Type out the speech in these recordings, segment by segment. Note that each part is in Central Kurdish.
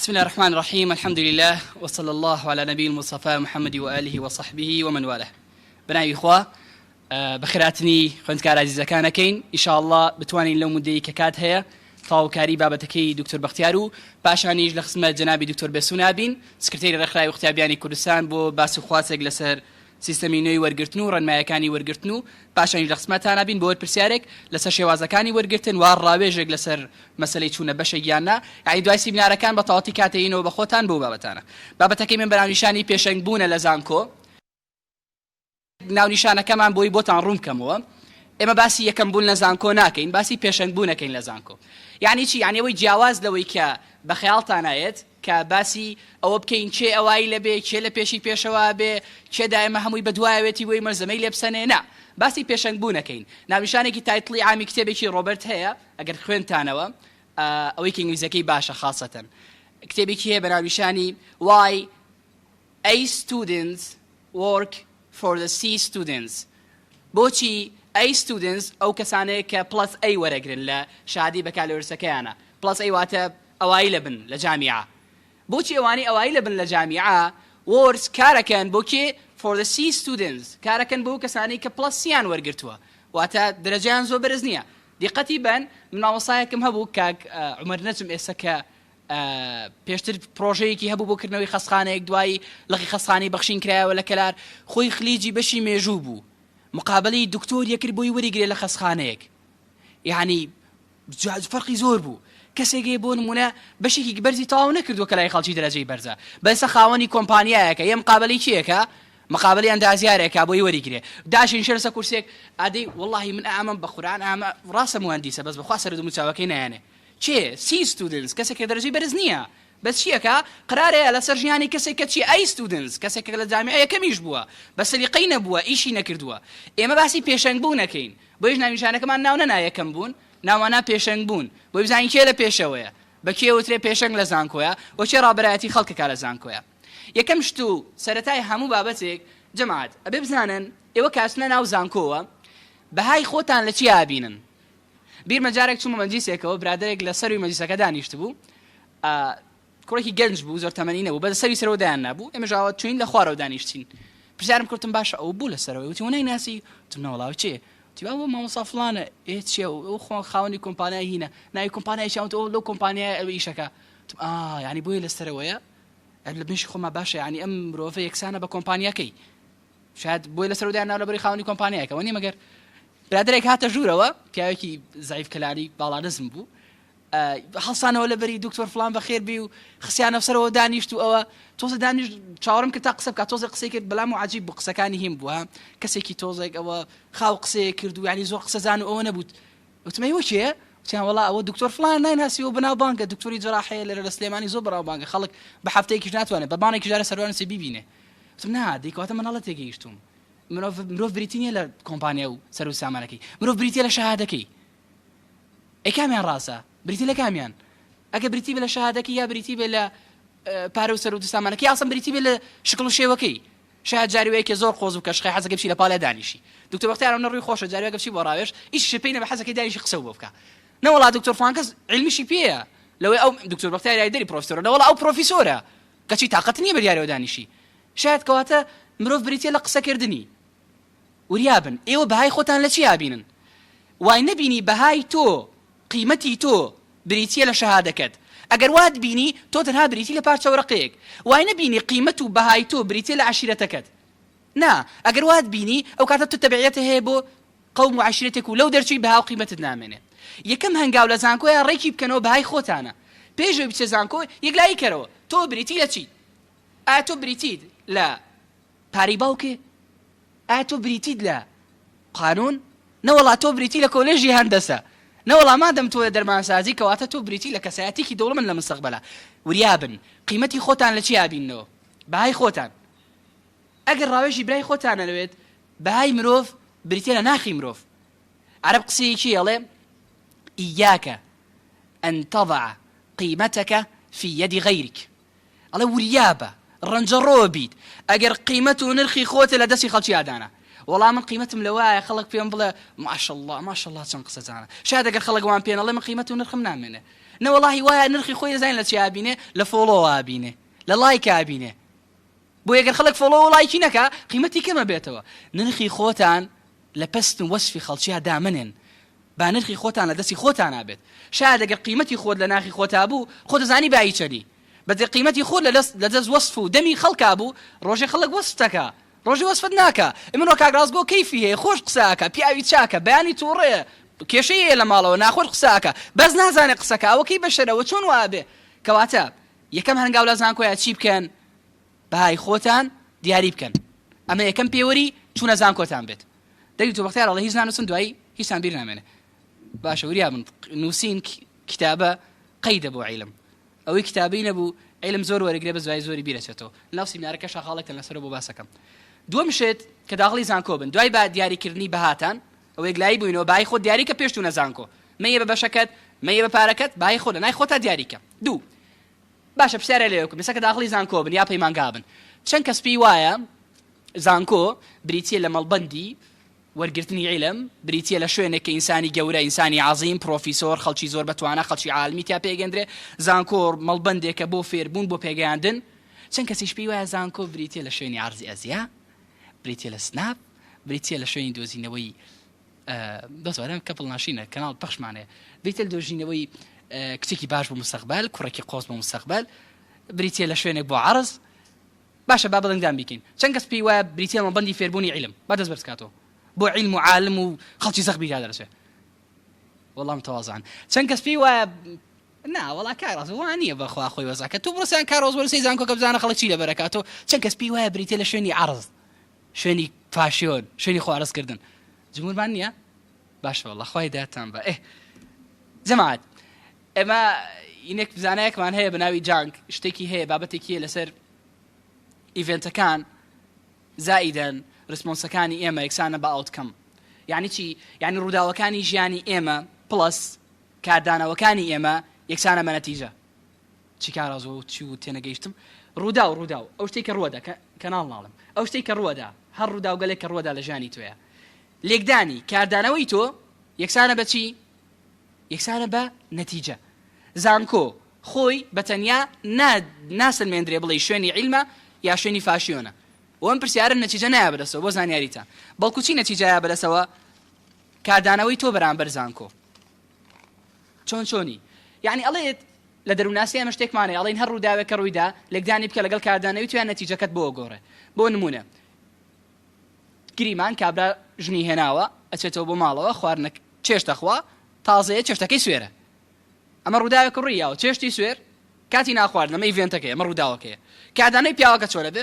بسم الله الرحمن الرحيم الحمد لله وصلى الله على نبي المصطفى محمد وآله وصحبه ومن والاه بناوي إخوة بخيراتني خوندكار عزیزەکانەکەین إن شاء الله بتوانین لەو مدەی کە کات هەیە تاوکاری بابەتەکەی دکتۆر بەختیار و پاشانیش لە خزمەت جەنابی دکتۆر بێسونا بین سکرتێری ڕێکخراوی وختیابیانی کوردستان بۆ باس و خواسێک لەسەر سیستەمی نوێی وەرگرتن و ڕەنمایەکانی وەرگرتن و پاشانی لە خزمەتتانە بین بۆ پرسیارێک لەسەر شێوازەکانی وەرگرتن وا ڕاوێژێک لەسەر مەسەلەی چوونە بەشە یاننا یعنی دوای سیمینارەکان بە تەواوەتی کاتەینەوە بە خۆتان بۆ بابەتانە بابەتەکەی من بەناونیشانی پێشەنگبوونە لە زانکۆ ناونیشانەکەمان بۆی بۆتان ڕوون بکەمەوە ئێمە باسی یەکەم بوون لە زانکۆ ناکەین باسی پێشەنگبوونەکەین لە زانکۆ یعنی چی یعنی ئەوەی جیاواز لەوەی کە بە خەیاڵتان ئاێت کە باسی ئەوە بکەین چێ ئەوایی لەبێ چێ لە پێشی پێشەوە بێ چێدا ئێمە هەمووی بەدوایەوێتی بۆی مەرزەمەی لێ بسەنێ نا باسی پێشەنگبوونەکەین ناونیشانێکی تایتڵی عامی کتێبێکی ڕۆبەرت هەیە ئەگەر خوێنتانەوە ئەوەی کە ئینگلیزیەکەی باشە خاصەتەن کتێبێکی هەیە بە ناونیشانی Why A Students Work for the C Students بۆچی A Students ئەو کەسانەیە کە پلس A وەرەگرن لە شادی بەکالۆرسەکەیانە پلس A واتە ئەوایی لەبن لە جامیعە بۆچی ئەوانی ئەوایی لەبن لە جامیعە وەرس کارەکەن بۆ کێ for the C Students کارەکەن بۆ کەسانی کە پلس سیان وەرگرتووە واتە دەرەجیان زۆر بەرز نییە دیقەتی بن من مامۆسایەکم هەبوو کاک عومەر نەجم ئێستا کە پێشتر پرۆژەیەکی هەبوو بۆکردنەوەی خەسخانەیەک دوایی لەقی خەسخانەی بەخشین کرایەوە لە کەلار خۆی خلیجی بەشی مێژوو بوو مقابلەی دکتۆر یەکرد بۆی وەریگرێ لە خەسخانەیەک یعنی فەرقی زۆر بوو کەسێکی بۆ نمونە بەشێکی بەرزی تەواو نەکردووە کە لای خەڵکی دەرەجەی بەرزە بەسە خاوەنی کۆمپانیایەکە یە مقابلەی کێیەکە مقابلەی ئەندازیارێکە بۆی وەریگرێ داشین شەرسە کورسێک ئادەی وەڵڵاهی من ئامەم بە قورئان ئامە ڕاستە مهندیسە بەس بەخوا سەرد و موچاوەکەی نایانێ چێ C Students کەسێک دەرەجەی بەرز نییە بەس چیەکە قرارەیە لەسەر ژیانی کەسێک کە چی A Students کەسێک لە جامیعە یەکەمیش بووە بە سەلیقەی نەبووە ئیشی نەکردووە ئێمە باسی پێشەنگبوونەکەین بۆیش ناونیشانەکەمان ناو نەنا یەکەم بوون ناوانە پێشەنگ بوون بۆی بزانین کێ لە پێشەوەیە بە کێ وترێ پێشەنگ لە زانکۆیە بۆ چێ ڕابەرایەتی خەڵکەکە لە زانکۆیە یەکەم شت و سەرەتای هەموو بابەتێک جەماعەت ئەبێ بزانن ئێوە کاسنە ناو زانکۆوە بەهای خۆتان لە چی ئابینن بیرمە جارێک چوومە مەجلیسێکەوە برادەرێک لە سەروی مەجلیسەکە دانیشت بوو کوڕێکی گەنج بوو زۆر تەمەنی نەبوو بە سەری سەرەوە دایان نابوو ئێمە ژاوە چوین لە خوارەوە دانیشتین پرسیارم کردم باشە ئەو بوو لە سەرەوەی وتی وەنای ناسی وتم نەوەڵاو چێ وتی بابە مامۆستا فڵانە ئێ چێ ئەو خۆ خاوەنی کۆمپانیای هینە ناوی کۆمپانیای چاوت ئەو لەو کۆمپانیای ئەوە ئیشەکە وتم یعنی بۆیە لە سەرەوەیە لە بنشی خۆمە باشە یعنی ئەم مرۆڤە یەکسانە بە کۆمپانیاکەی شاید بۆی لە سەرەوە دایان ناو لەبەری خاوەنی کۆمپانیاکە وەنی مەگەر برادرێک هاتە ژوورەوە پیاوێکی زایف کەلاری باڵانزم بوو هەڵسانەوە لەبەری دکتۆر فڵان بەخێر بی و خسیانە سەرەوە دانیشت و ئەوە تۆزە دانیشت چاوەڕم کرد تا قسە بکات تۆزە قسەی کرد بەلام و عەجیب بوو قسەکانی هیم بووە کەسێکی تۆزێک ئەوە خاو قسەیە کرد و یعنی زۆر قسەزان و ئەوە نەبوو وتم ئەوە چییە وتیان وەڵا ئەوە دکتۆر فڵان نایناسیەوە بەناوبانگە دکتۆری جەراحەیە لەرە لە سلێمانی زۆر بەناوبانگە خەڵک بە هەفتەیەکیش ناتوانێت بە بانێکی جارە سەروانسی بیبینێ وتم نا دیکەواتە مناڵەت تێگەیشتوم مرۆڤ بریتی نییە لە کۆمپانیا و سەر و سامانەکەی مرۆڤ بریتە لە شەهادەکەی ئەی کامیان ڕاستە بریتی لە کامیان ئەگە بریتی بێ لە شەهادەکەی یا بریتی بێ لە پارە و سەر و سامانەکەی یاسم بریتی بێ لە شکڵ و شێوەکەی شاید جاریوەیەکی زۆر قۆز و کەشخەی حەزەکەی بچی لە پاڵێ دانیشی دکتۆر بەختیار نەڕووی خۆشە جاریوەکە بچی بۆ ڕاوێژ ئیش شپەی نەبە حەزەکەی دانیشی قسە بۆ بکە نەوەڵا دکتۆر فڵان کەس علمیشی پێیە لەوەی ئەو دکتۆر بەختیار یاریدەری پرۆفیسۆرە نەوەڵا ئەو پرۆفیسۆرە کەچی تااقەت نییە بە دیارەوە دانیشی شاید کەواتە مرۆڤ بریتە لە قسەکردنی وریابن ئێوە بەهای خۆتان لە چی ئابینن وای نەبینی بەهای تۆ قیمەتی تۆ بریتە لە شەهادەکەت ئەگەر وات بینی تۆ تەنها بریتی لە پارچەوەڕقەیەک وای نەبینی قیمەت و بەهای تۆ بریتە لە عەشیرەتەکەت نا ئەگەر وات بینی ئەو کاتە تۆ تەبعیەتە هەیە بۆ قەوم و عەشیرەتێک و لەو دەرچووی بەها و قیمەتت نامێنێ یەکەم هەنگاو لە زانکۆیە ڕێکی بکەنەوە بەهای خۆتانە پێشەوەی بچێ زانکۆ یەکلایی کەرەوە تۆ بریتی لە چی ئایا تۆ بریتیت لە پارەی باوکێ ئایا تۆ بریتیت لە قانون نەوەڵا تۆ بریتی لە کۆلێژی هەندەسە نەوەڵا مادەم تۆ لە دەرمانسازی کەواتە تۆ بریتی لە کەسایەتێکی دەوڵەمەند لە مستەقبەلە وریابن قیمەتی خۆتان لە چی ئابینەوە بەهای خۆتان ئەگەر ڕاوێژی برای خۆتانە لەوێت بەهای مرۆڤ بریتە لە ناخی مرۆڤ عەرەب قسەیەکی ئەڵێ ئیاکە ئەن تەضع قیمەتەکە في يد غیرک ئەڵێ وریابە ڕەنجەڕۆ بیت ئەگەر قیمەت و نرخی خۆتە لە دەستی خەڵکی ئادانە والله من قيمتهم لوايا خلق فيهم بلا ما شاء الله ما شاء الله چەند قسە جانە شاید ئەگەر خەڵک وان پێن ئەڵێ من قیمەت و نرخم نامێنێ نەوەڵاهی وایە نرخی خۆی دەزانین لە چیا بینێ لە فۆڵۆوا بینێ لە لایکا بینێ بۆ ئەگەر خەڵک فۆڵۆ لایکی نەکا قیمەتی کەمە بێتەوە نرخی خۆتان لە پەست وەسفی خەڵکییا دامنێن با نرخی خۆتان لە دەستی خۆتان نابێت شاید ئەگەر قیمەتی خۆت لە ناخی خۆتا بوو خۆ دەزانی بایی چەلی بەدە قیمەتی خۆت لە دەست وەسف و دەمی خەڵکا بوو ڕۆژێ خەڵک وەسفتەکە ڕۆژی وەسفت ناکە ئمنۆ کاگرازگۆ کەیفی هەیە خۆش قساکە پیاوی چاکە بەیانی تووڕێ کێشەیە لە ماڵەوە ناخۆش قساکە بەس نازانێت قسەکە ئەوەکەی بەشەرەوە چۆن وابێ کەواتە یەکەم هەنگاو لە زانکۆیە چی بکەن بەهای خۆتان دیاری بکەن ئەمە یەکەم پێوەری چوونە زانکۆتان بێت دەری تۆ بەختیار ئەڵێ هیچ نانووسن دوایی هیچان بیر نامێنێ باشە وریا بن نووسین کتابە قەیدە بۆ عیلم ئەوەی کتابی نەبوو عیلم زۆر وەرەگرێ بە زوای زۆری بیرەچێتەوە لەناو سیمینارەکە شاخاڵێکتان لەسەر بۆ باسەکەم دووەم شێت کە داخڵی زانکۆ بن دوای با دیاریکردنی بەهاتان ئەوەی گلایی بووینەوە بای خۆت دیاریکە پێش چوونە زانکۆ مەیە بە بەشەکەت مەیە بە پارەکەت بای خۆ لە نای خۆتا دیاریکە دوو باشە پرسیارە لێوەکە میسەکە داخڵی زانکۆ بن یا پەیمانگا بن چەند کەس پێی وایە زانکۆ بریتیە لە مەڵبەندی وەرگرتنی عیلم بریتیە لە شوێنێک کە ئینسانی گەورە ئینسانی عەزیم پرۆفیسۆر خەڵکی زۆر بەتوانە خەڵکی عالمی تیا پێگەندرێ زانکۆ مەڵبەندێکە بۆ فێربوون بۆ پێگەیاندن چەند کەسیش پێی وایە زانکۆ بریتیە لە شوێنی عەرزی ئەزیا بریتیە لە سناپ بریتیە لە شوێنی دۆزینەوەی دەزوارم کەپڵ ناشینە کەناڵ پەخشمانەیە بریتیە لە دۆژینەوەی کچێکی باش بۆ مستەقبەل کوڕێکی قۆز بۆ مستەقبەل بریتیە لە شوێنێک بۆ عەرز باشە با بەڵنگدان بیکەین چەند کەس پێی وایە بریتیە مەڵبەندی فێربوونی عیلم با دەست بەرزکاتەوە بۆ عیلم و عالم و خەڵکی زەخ بیرا دەرەچێ وەڵام تەوازان چەند کەس پێی وایە وەڵا کاڕاز وان نییە بەخوا خۆی وەزاکە تو بڕسیان کارۆز وەرسی زانکۆکە بزانە خەڵک چی لەبەرەکاتەوە چەند کەس پێی وایە بریتیە لە شوێنی عەرز شوێنی فاشیۆن شوێنی خوارزکردن جمهورمان نییە باشە وەڵا خوای داتان بە جەماعەت ئێمە ئینێک بزانایەکمان هەیە بە ناوی جانگ شتێکی هەیە بابەتێکی لەسەر ئیڤێنتەکان زائیدەن ڕسپۆنسەکانی ئێمە یەکسانە بە ئاوتکەم یعنی چی یعنی ڕووداوەکانی ژیانی ئێمە پڵەس کاردانەوەکانی ئێمە یەکسانە بە نەتیجە چی کارازۆ چی و تێنەگەیشتم ڕوودا ئەو شتێک کە ڕووەدا کەناڵ ناڵم ئەو شتێک کە ڕووەدا هەر ڕوودا و گەلێک کە ڕووەدا لە ژیانی تۆیە لێکدانی کاردانەوەی تۆ یەکسانە بە چی یەکسانە بە نەتیجە زانکۆ خۆی بەتەنیا ناسلمێندرێ بڵێ شوێنی عیلمە یا شوێنی فاشیۆنە وەم پرسیارە نەتیجە نایە بەدەسەوە بۆ زانیاریتان بەڵکو چی نەتیجەیە بەدەسەوە کاردانەوەی تۆ بەرامبەر زانکۆ چۆنی یعنی ئەڵێت لە دەرووناسی ئەمە شتێکمانێ ئەڵێن هەر ڕووداوێکە ڕوویدا لێکدانی بکە لەگەڵ کاردانەوەی تویان نەتیجەکەت بۆ گۆڕێ بۆ نمونە گریمان کابرا ژنی هێناوە ئەچێتەوە بۆ ماڵەوە خواردنە چێشتە خوا تازەیە چێشتەکەی سوێرە ئەمە ڕووداوێک ڕوویاوە چێشتی سوێر کاتی ناخواردن ئەمە ئیڤێنتەکەی ئەمە ڕووداوەکەیە کاردانەی پیاوەکە چۆنە بێ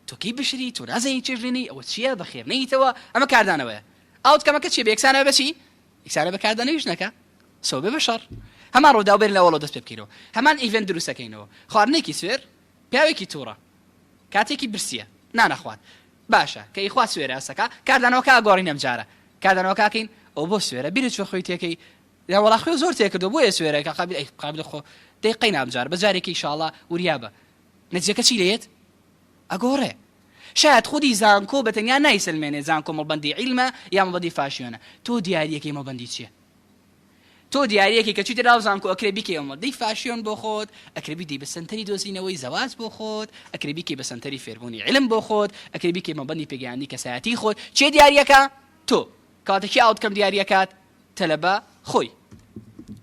تۆکی بشری تۆ نازانی چێژێنی ئەوە چییە بەخێر نەیتەوە ئەمە کاردانەوەیە ئاوتکەمەکە چی بە یەکسانە بەچی یەکسانە بە کاردانەوەی ژنەکە سۆ بێ بەشەڕ هەمان ڕوودا بێن لەوەڵۆ دەست پێ بکەینەوە هەمان ئیڤێنت دروستەکەینەوە خواردنێکی سوێر پیاوێکی تووڕە کاتێکی برسیە نانەخوات باشە کە ئیخوا سوێرە ئەسەکە کاردانەوەکە ئاگۆڕی نەمجارە کاردانەوەکەکەین ئەو بۆ سوێرە بیرت چۆ خۆی تێکەی یا وەڵا خوێ زۆر تێکردو بۆیە سوێرەکە قابل خۆ دەیقەی نامجار بەجارێکی ئینشاڵڵا وریابە نەتیجەکە چی لێت ئەگۆڕێ شاید خودی زانکۆ بەتەنیا نایسلمێنێ زانکۆ مەڵبەندی عیلمە یا مەڵبەندی فاشیۆنە تۆ دیاریەکەی مەڵبەندی چییە تۆ دیاریەکی کە چیتر راو زانکۆ ئەکرێ بیکەی مەڵبەندی فاشیۆن بۆ خۆت ئەکرێ بیدەی بە سەنتەری دۆزینەوەی زەواج بۆ خۆت ئەکرێ بیکەی بە سەنتەری فێربوونی عیلم بۆ خۆت ئەکرێ بیکەی مەڵبەندی پێگەیاندنی کەسایەتی خۆت چێ دیاریەکە تۆ کاتێکی ئاوتکەم دیاریەکات تەلەبە خۆی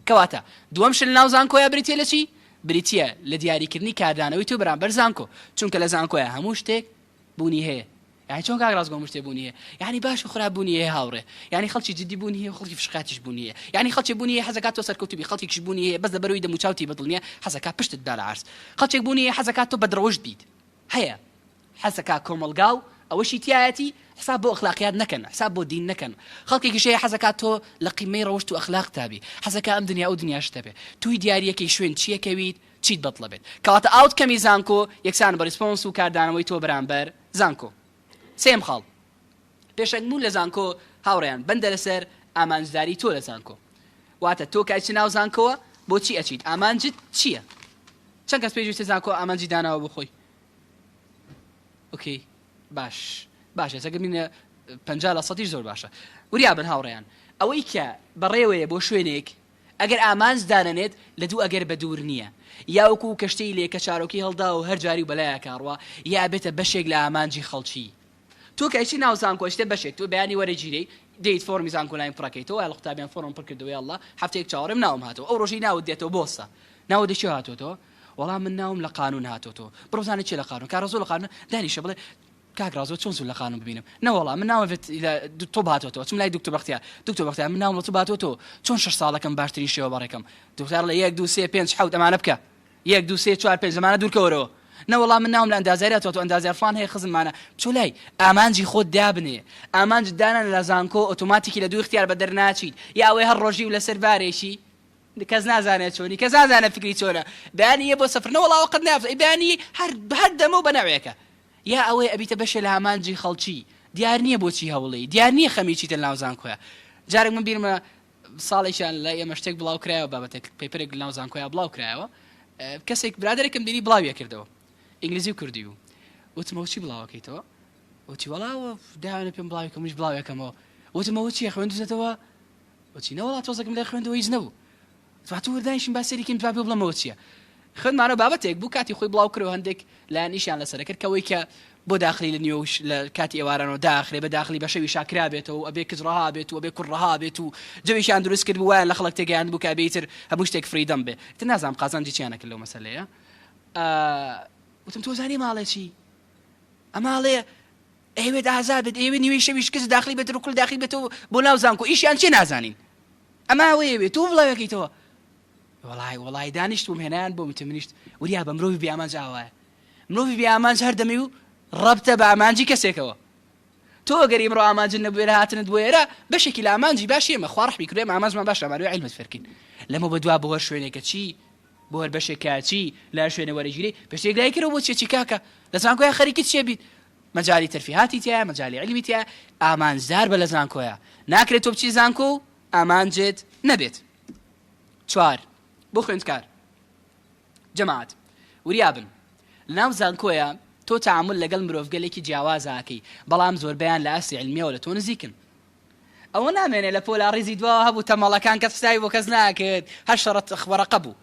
کەواتە دووەم شل ناو زانکۆیە بریتیە لە چی بریتیە لە دیاریکردنی کاردانەوەی تۆ بەرامبەر زانکۆ چونکە لە زانکۆیە هەموو شتێک بوونی هەیە یعنی چۆن کاگرازگۆ مشتێ بوونی هەیە یعنی باش و خراپ بوونی هەیە هاوڕێ یعنی خەڵکی جددی بوونی هەیە و خەڵکی فشقاتیش بوونی هەیە یعنی خەڵکی بوونی هەیە حەزەکات تۆ سەرکەوتوی بی خەڵکیش بوونی هەیە بەس لەبەرەوەی دەموچاوتی بەدڵ نییە حەزەکات پشتت دا لە عەرز خەڵکێک بوونی هەیە حەزەکات تۆ بەدڕەوەشت بیت هەیە حەزەکات کۆمەڵگاو ئەوەشی تایەتی حساب بۆ ئەخلاقیات نەکەن حساب بۆ دین نەکەن خەڵکێکیش هەیە حەزەکات تۆ لە قیمەی ڕەوشت و ئەخلاق تابی حەزەکات ئەم دنیا و دنیاش تەبێ توی دیاریەکەی شوێن چیەکەویت چیت بەدڵە بێت کەواتە ئاوتکەمی زانکۆ یەکسان بە ریسپۆنس و کاردانەوەی تۆ بەرامبەر زانکۆ سێم خاڵ پێشەنگبوون لە زانکۆ هاوڕێیان بەندە لەسەر ئامانجداری تۆ لە زانکۆ واتە تۆ کاچ ناو زانکۆوە بۆچی ئەچیت ئامانجت چییە چەند کەس پێویستە زانکۆ ئامانجی داناوە بۆ خۆی ئۆکەی باشە سەگە بینە 50% زۆر باشە وریا بن هاوڕێیان ئەوەی کە بەڕێوەیە بۆ شوێنێک ئەگەر ئامانج دانەنێت لە دوو ئەگەر بە دوور نییە یاوەکو کەشتەی لێ کە چارۆکی هەڵدا و هەر جاری و بەلایە کاڕوە یا بێتە بەشێک لە ئامانجی خەڵکی تۆ کەچی ناوزان کۆشتە بەشێک تۆ بەیانی وەرەگیرەی دەیت فۆرمی زانکۆلای پڕەکەیتەوە هەڵ قوتابیان فۆرم پڕ کردەوە یاڵڵا هەفتەیەک چاوەڕێم ناوم هاتەوە ئەو ڕۆژی ناوت دێتەوە بۆسە ناوە دەچی هاتۆتەوە وەڵام من ناوم لە قانون هاتۆتەوە بڕۆزانە چی لە قانون کارۆزۆ لە قانون دانیشە بڵێ کاکرازۆ چۆن زوو لە قانون ببینم نەوەڵام من ناوم تۆ باتۆتەوە چم لای دکتۆر بەختیار من ناوم لە تو باتۆتەوە چۆن 6 ساڵەکەم باشترین شێوە بەڕێکم دکتۆر لە 1 2 3 5 7 ئەمانە بکە 1 2 3 4 5 زمانە دوورکەوەرەوە نەوەڵام من ناوم لە ئەندازیارەوە ئەندازیارفان هەیە خزممانە چۆ لای ئامانجی خۆت دابنێ ئامانج دانان لە زانکۆ ئۆتۆماتیکی لە دوو اختیار بە دەرناچیت یا ئەوەی هەر ڕۆژی و لەسەر بارێکی کەس نازانێت چۆنی کەس نازانە فکری چۆنە بەیانی بۆ سەفر نەوەڵاوە قەت نافزە بەیانی هەر دەمە بە ناوێکە یا ئەوەی ئەبیتە بەشە لە ئامانجی خەڵکی دیار نییە بۆچی هەوڵی دیار نییە خەمی چیتە ناو زانکۆیە جارێک من بیرمە ساڵێکیان لە ئێمە شتێک بڵاو کرایەوە بابەتێک پێپەرێک ناو زانکۆیە بڵاو کرایەوە کەسێک برادێکم دیری بڵاویە کردەوە ئینگلیزی و کوردی و وتمەوە چی بڵاوەکەیتەوە وتی وەڵاوە داوێنە پێم بڵاوی کەمش بڵاوێکەمەوە وتمەوە چیە خوێندوزێتەوە وتی نەوەڵا تۆزەکەم لای خوێندەوە هیچ نەبوو تو وەردانیشم باسێریکەم با پێ بڵەمەوە چییە خوێندمانە بابەتێک بوو کاتی خۆی بڵاو کردەوە هەندێک لایەن ئیشیان لەسەر کرد کەوەی کە بۆ داخلی لە نیوەش لە کاتی ئێوارانەوە داخلێ بە داخلی بە شەوی شاکرا بێتەوە ئەبێ کزڕەها بێت و ئەبێ کوڕەها بێت و جەویشیان دروست کرد وایە لە خەڵک تێگەیان بوو کە ئەبێتر هەموو شتێک فریدەم بێ تر نازانم قازانجی چیانە کرد لەو مەسەلەیە وتم تۆ زانی ماڵێ چی ئەماڵێ ئەوێت ئازاد بێت ئێوێ نیوەی شەویش کەس داخلی بێت و کول داخلی بێتەوە بۆ ناو زانکۆ ئیشیان چێ نازانین ئەما ئەوەیە بێت تۆ بڵاوەکەیتەوە وڵای دانیشتم هێنان بۆ منیشت وریا بە مرۆڤی بێ ئامانج ئاوایە مرۆڤی بێ ئامانج هەر دەمێ و ڕەبتە بە ئامانجی کەسێکەوە تۆ ئەگەر ئیمڕۆ ئامانجن نەبوێرە هاتنت بۆ ئێرە بەشێکی لە ئامانجی باشی ئێمە خوا ڕەحمی کردێمە ئامانجمان باشە ئەمانوێ عیلمت فێرکەین لەمە بەدوا بۆ هەر شوێنێکە چی بۆ هەر بەشێکە چی لە شوێنە وەرەگیری پێشتێک لای کردەوە بۆ چێکی کاکە لە زانکۆیە خەریکت چێ بیت مەجای تەرفیهاتی تایە مەجای عیلمی تایە ئامانجدار بە لە زانکۆیە ناکرێت تۆ بچی زانکۆ و ئامانجت نەبێت 4 بۆ خوێندکار جەماعەت وریابن لەناو زانکۆیە تۆ تعامل لەگەڵ مرۆڤگەلێکی جیاوازاکەی بەڵام زۆربیان لە ئاسی علمیەوە لە تۆ نزیکن ئەوە نامێنێ لە پۆلا ڕێزی دوا هەبوو تەمەڵەکان کە فستاوی بۆ کەس ناکرد هەر شەڕەت وەرەقە بوو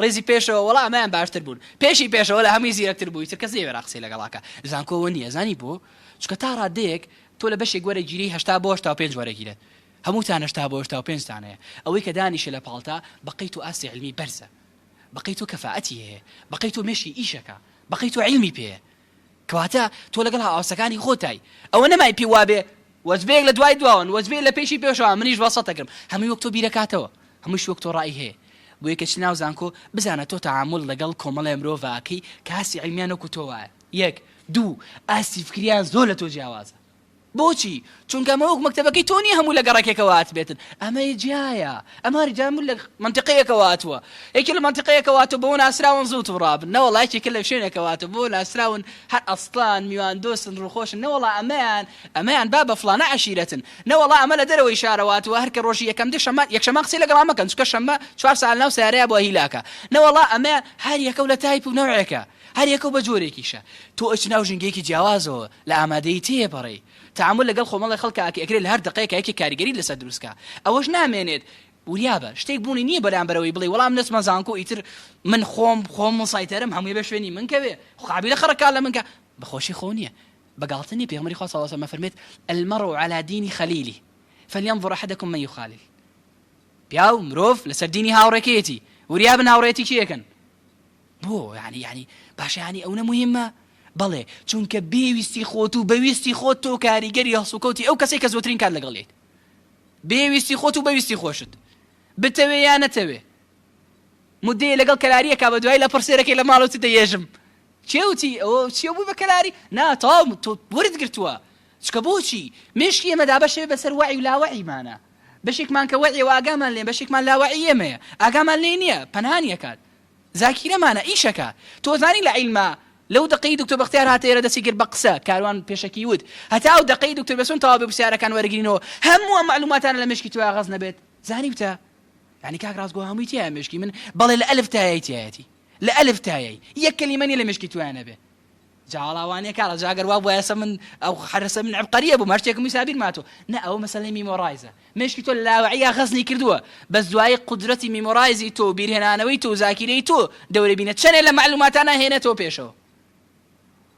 ڕێزی پێشەوە وەڵا ئەمایان باشتر بوون پێشی پێشەوە لە هەمووی زیرەکتر بووی تر کەس نێوێرا قسەی لەگەڵاکە زانکۆوە نییە زانی بۆ چکە تا ڕادەیەک تۆ لە بەشێک وەرەگیری 80 بۆ 85 وەرەگیرێت هەمووتان 80 بۆ 85 ئەوەی کە دانیشە لە پاڵتا بەقەیت و ئاسی علمی بەرزە بەقەیت و کەفاءەتی هەیە بەقەیت و مێشی ئیشەکە بەقەیت و عیلمی پێیە کەواتە تۆ لەگەڵ هاوسەکانی خۆتای ئەوە نەمای پێی وابێ وەزبێک لە دوای دواون وەزبێ لە پێشی پێشەوە منیش وەسەتەکەم هەمووی وەک تۆ بیرەکاتەوە هەمووش وەک تۆ ڕای هەیە بۆ یەکەچ ناو زانکۆ بزانە تۆ تعامل لەگەڵ کۆمەڵێ مرۆڤاکەی کە ئاسی عیلمیان وەکو تۆ وایە 1 2 ئاسی فکریان زۆر لە تۆ جیاوازە بۆچی چونکە ئەمە وەک مەکتەبەکەی تۆ نیە هەموو لە گەڕەکێکەوە هات بێتن ئەمە جیایە ئەمە ریجامل لە منتیقەیەکەوە هاتووە یەکی لە منتیقەیەکەوە هاتووە بۆ ناسراون زوو توڕابن نەوەڵای یەکێکە لە شوێنێکەوە هاتووە بۆ ناسراون هەر ئەسڵان میوان دۆستن ڕووخۆشن نەوەڵا ئەمەیان با بە فڵانە عەشیرەتن نەوەڵا ئەمە لە دەرەوەی شارەواتوە هەر کە ڕۆژی یەکەم دێ یەکشەمە قسەی لەگەڵ مەکەن چونکە شەمە 4 ساڵ ناو سیارەیە بۆ هیلاکە نەوەڵا ئەمە هەر یەکە و لە تایپ و نەوعێکە هەر یەکە بە جۆرێکیشە تۆ ئەچ ناو ژنگێکی جیاوازەوە لە ئامادەی تێپەڕی تعامل لەگەڵ خۆمەڵی خەڵکە ئەکرێت لە هەر دقەیەکە یەکی کاریگەری لەسەر دروستکە ئەوەش نامێنێت وریابە شتێک بوونی نییە بەرامبەرەوەی بڵێ وەڵام نەچمە زانکۆ ئیتر من خۆم سایتەرم هەمووی بە شوێنی من کەوێ خابی لە خەڕەکان لە منکە بەخۆشی خۆ نییە بەگاڵتنی پێغەمبەری خوا صلی الله علیه و سلم فەرمێت المرء على دين خليله فلينظر احدكم من يخالل پیاو مرۆڤ لەسەر دینی هاوڕێکەیەتی وریابن هاوڕێتی کێکن بۆ یعنی باشە یعنی ئەو نەموهمە بەڵێ چونکە بێویستی خۆت و بەویستی خۆت تۆ کاریگەری هەڵسوکەوتی ئەو کەسێک کە زۆترین کات لەگەڵێت بێویستی خۆت و بەویستی خۆشت بتەوێ یا نەتەوێ مدەیە لەگەڵ کەلاریەکە بە دوای لە پرسێرەکەی لە ماڵەوتی دەیێژم چێوتی ئەوە چیە بوو بە کەلاری نا تۆ وەرت گرتووە چکە بۆچی مێشکی ئێمەدا بەشێ بەسەر وەعی و لاوەعیمانە بەشێکمان کە وەعی و ئاگامان لێ بەشێکمان لاوەعی ئێمەیە ئاگامان لێ نییە پەنهانیەکات زاکیرەمانە ئیشەکە تۆ زانی لە عیلما لەو دقەی دکتۆر بەختیار هاتەیەرە دەستی کرد بە قسە کاروان پێشەکی وت هەتا ئەو دقەی دکتۆر بەسۆن تەواو بێ پرسیارەکان وەرەگرینەوە هەموو معلوماتانە لە مشکی توای غەز نەبێت زانی وتە یعنی کاک ڕاستگۆ هەمووی تایە مشکی من بەڵێ لە ئەلف تایەی تایەتی لە ئەلف تایەی یەک کەلیمەنی لە مشکی توای نەبێ جاڵاوانەیە کاڵە جاگەر وا بۆ ئێستا من ئەو حرەسە من عبقەریە بوو ماشتێکم سابیر ماتۆ نە ئەوە مەسەلەی میمۆرایزە مشکی تۆ لاوەعیا خەزنی کردووە بەس دوای قودرەتی میمۆرایزی تۆ بیرهێنانەوەی تۆ زاکیرەی تۆ دەورە بینە چەنێ لە معلوماتانە هێنێتەوە پێشەوە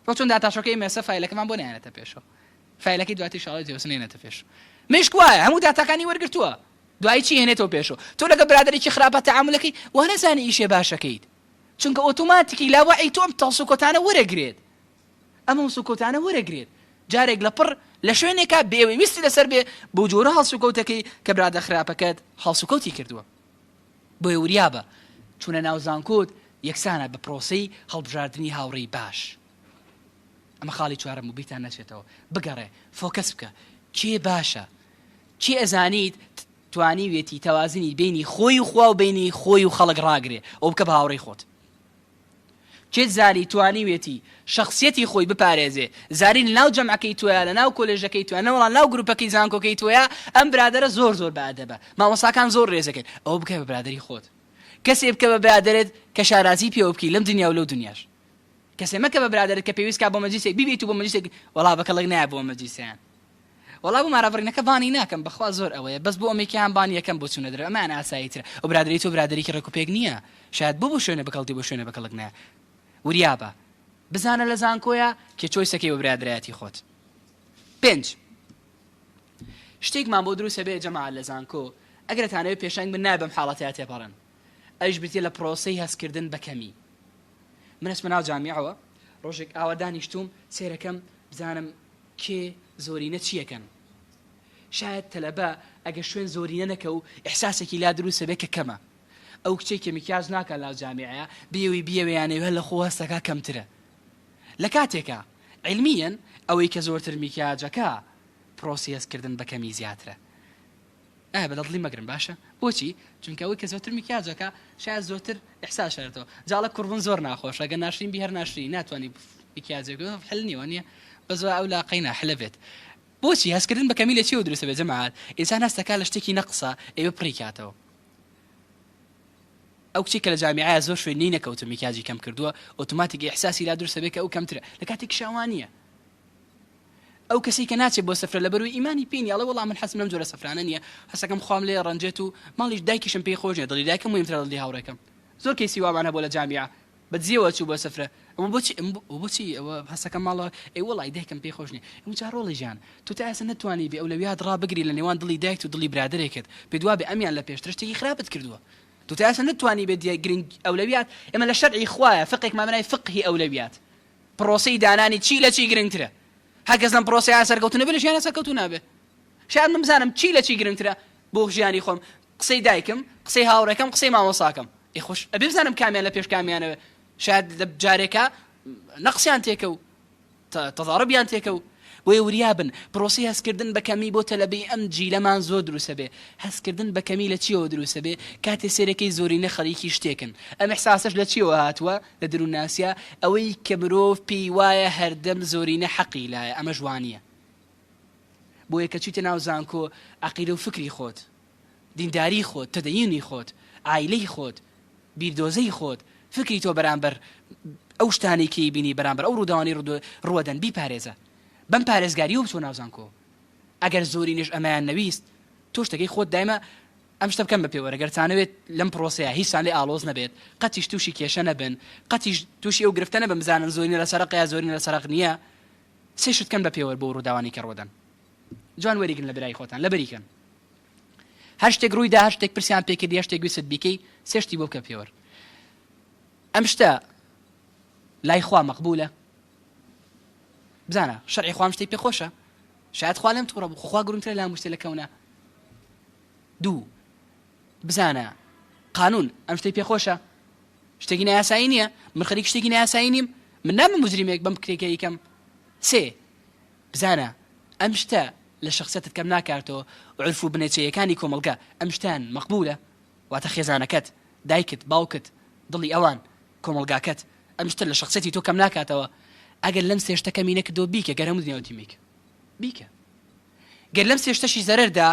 بۆ چون داتاشۆکەی مێسە فایلەکەمان بۆ نێنێتە پێشەوە فایلەکەی دوای شاڵی جێوەسن هێنێتە پێشەوە مشک وایە هەموو داتاکانی وەرگرتووە دوای چی هێنێتەوە پێشەوە تۆ لەگە برادێکی خراپە تەعاملەکەی وا نەزانی ئیشێ باشەکەیت چونکە ئۆتۆماتیکی لاوەعی تۆم تەڵسوکۆتانە وەرەگرێت ئەمە سوکۆتانە وەرەگرێت جارێک لە پڕ لە شوێنێکە بێویستی لەسەر بێ بۆ جۆرە هەڵسوکەوتەکەی کە برادە خراپەکەت هەڵسوکەوتی کردووە بۆیە وریابە چونە ناو زانکۆت یەکسانە بە پرۆسەی هەڵبژاردننی هاوڕێی باش ئەمە خاڵی چوارەم و بیتان نەچێتەوە بگەڕێ فۆکەس بکە کێ باشە چی ئەزانیت توانی وێتی تەوازنی بینی خۆی و خوا و بینی خۆی و خەڵک ڕاگرێ ئەو بکە بە هاوڕێی خۆت چێت زاری توانی وێتی شخصیەتی خۆی بپارێزێ زاری لە ناو جەمعەکەی تویە لە ناو کۆلێژەکەی توە نەوەڵان ناو گروپەکەی زانکۆکەی تویە ئەم برادەرە زۆر زۆر بەئەدەبە مامۆستاکان زۆر ڕێزەکەن ئەوە بکە بە برادەری خۆت کەسێ بکە بە برادەرت کە شارازی پێوە بکەی لەم دنیا و لەو دنیاش کەسێ مەکە بە برادەرت کە پێویست کا بۆ مەجلیسێک بیبیت و بۆ مەجلیسێک وەڵا بەکەڵک نایە بۆ مەجلیسیان وەڵا بۆ مارەڤڕینەکە بانی ناکەم بەخوا زۆر ئەوەیە بەس بۆ ئەمریکایان بانی یەکەم بۆ چوونە دەرەوە ئەمان ئاساییترە ئەو برادەری تۆ برادەرێکی ڕێکوپێک نییە شاید بۆ شوێنە بەکەڵتی بۆ شوێنە بەکەڵک نایە وریابە بزانە لە زانکۆیە کە چۆیسەکەی بە برادرایەتی خۆت 5 شتێکمان بۆ دروستە بێ جەماعەت لە زانکۆ ئەگەر دەتانەوێت پێشنگ بن نابێ حاڵەتەیە تێپەڕن ئەویش بێتە لە پرۆسەی هەستکردن بە کەمی من ئەچمە ناو جامیعەوە ڕۆژێک ئاوا دانیشتوم سێرەکەم بزانم کێ زۆرینە چیەکەن شاید تەلەبە ئەگەر شوێن زۆرینە نەکە و ئیحساسێکی لا دروستە بێ کە کەمە ئەو کچێک کە میکیاژ ناکە لەو جامیعەیە بیەوەیانەوێ لە خۆ هەستەکە کەمترە لە کاتێکە علمیەن ئەوەی کە زۆرتر میکیاجەکە پرۆسی هەستکردن بە کەمی زیاترە بەدڵی مەگرن باشە بۆچی چونکە ئەوەی کە زۆرتر میکیاجەکە شاید زۆرتر ئیحساس شێتەوە جاڵە کوڕبوون زۆر ناخۆش ئەگەر ناشرین بی هەر ناشری ناتوانانی میکیاجێک حل نیوە نیە بە زۆر ئەو لاقەی ناحلە بێت بۆچی هەستکردن بە کەمی لە چی دروستە بێ جەماعەت ئینسان هەستەکە لە شتێکی نەقسە ئێوە پڕی کاتەوە ئەو کچێک کە لە جامیعەیە زۆر شوێنی نەکەوتە میکیاجی کەم کردووە ئۆتۆماتیکی ئیحساسی لا دروستە بێ کە ئەو کەمترە لە کاتێک شاوانیە ئەو کەسی کە ناچێت بۆ سەفرە لەبەروی ئیمانی پێنی ئەڵێ وەڵام من حەزم لەم جۆرە سەفرانە نییە هەستەکەم خۆم لێ ڕەنجێت و ماڵیش دایکیشم پێی خۆش نیە دڵی دایکم مهمترە دڵی هاوڕێکەم زۆر کەسی وابانە بۆ لە جامیعە بەجێوە چوو بۆ سەفرە ئەمە بۆچی ئەوە هەستەکەم ماڵەوە ئەی وەڵای دایکم پێی خۆش نیە ئەم جا ڕۆڵی ژیان تو تا ئێستا نەتوانی بێ ئەولەویات ڕابگری لە نێوان دڵی دایک و دڵی برادەرێکت پێ دوا بێ ئەمیان لە پێشتر شتێکی خراپت کردووە تو تا ئێستا نەتوانی بێ گرنگ ئەولەویات ئێمە لە شەرعی خوایە فقێک مامنای فقهی ئەولەویات پرۆسەی دانانی چی لە چی گرنگترە هەرکەس لەم پرۆسەیە سەرکەوتو نەبێ لە ژیانە سەرکەوتو نابێ شاید من بزانم چی لە چی گرنگترە بۆ ژیانی خۆم قسەی دایکم قسەی هاوڕێکەم قسەی مامۆساکەم ئەی خۆش ئەبێ بزانم کامیان لە پێش کامیانەوە شاید لە جارێکە نەقسیان تێکە و تەضاربیان تێکە و بۆیە وریابن پرۆسی هەستکردن بە کەمی بۆ تەلەبەی ئەم جیلەمان زۆر دروستە بێ هەستکردن بە کەمی لە چیەوە دروستە بێ کاتێ سێرەکەی زۆرینە خەریکی شتێکن ئەم ئیحساسەش لە چیەوە هاتووە لە دروون ناسیە ئەوەی کە مرۆڤ پێی وایە هەردەم زۆرینە حەقی لایە ئەمە جوانیە بۆیە کە چیتە ناو زانکۆ عەقیدە و فکری خۆت دینداری خۆت تەدەیینی خۆت ئایلەی خۆت بیردۆزەی خۆت فکری تۆ بەرامبەر ئەو شتانی کەی بینی بەرامبەر ئەو ڕووداوانی ڕوەدەن بیپارێزە بەم پارێزگاری و بچۆ ناو زانکۆ ئەگەر زۆرینش ئەمایان نەویست تۆ شتەکەی خۆت دایمە ئەم شتە بکەم بە پێوەرە گەرچانەوێت لەم پرۆسەیە هیچان لێ ئاڵۆز نەبێت قەتیش تووشی کێشە نەبن قەتیش تووشی ئەو گرفتە نەبن بزانن زۆرینە لە سەرق یا زۆرینە لە سەرق نییە سێ شت بکەن بە پێوەر بۆ ڕووداوانی کە ڕۆدەن جوان وەریگن لە برای خۆتان لە بەریکەن هەر شتێک ڕوویدا هەر شتێک پرسیان پێکردی هەر شتێک ویست بیکەی سێ شتی بۆ بکە پێوەر ئەم شتە لای خوا مەقبولە بزانە شەرعی خوام شتێک پێ خۆشە شاید خوا لەم تووڕە بوو خوا گرنگترە لام شتێ لە کەونە دوو بزانە قانون ئەم شتەی پێ خۆشە شتێکی نایاسایی نییە من خەریک شتێکی نایاسایی نیم من نامە مجریمێک بەم کرێکە یەکەم سێ بزانە ئەم شتە لە شخصیتت کەم ناکاتەوە عرف و بنێچەیەکانی کۆمەڵگا ئەم شتان مەقبولە واتە خێزانەکەت دایکت باوکت دڵی ئەوان کۆمەڵگاکەت ئەم شتە لە شخصیەتی تۆ کەم ناکاتەوە ئەگەر لەم سێ شتەکەمی نەکردەوە بیکە گەر هەموو دنیاوتی بیکە گەر لەم سێ شتەشی زەرەردا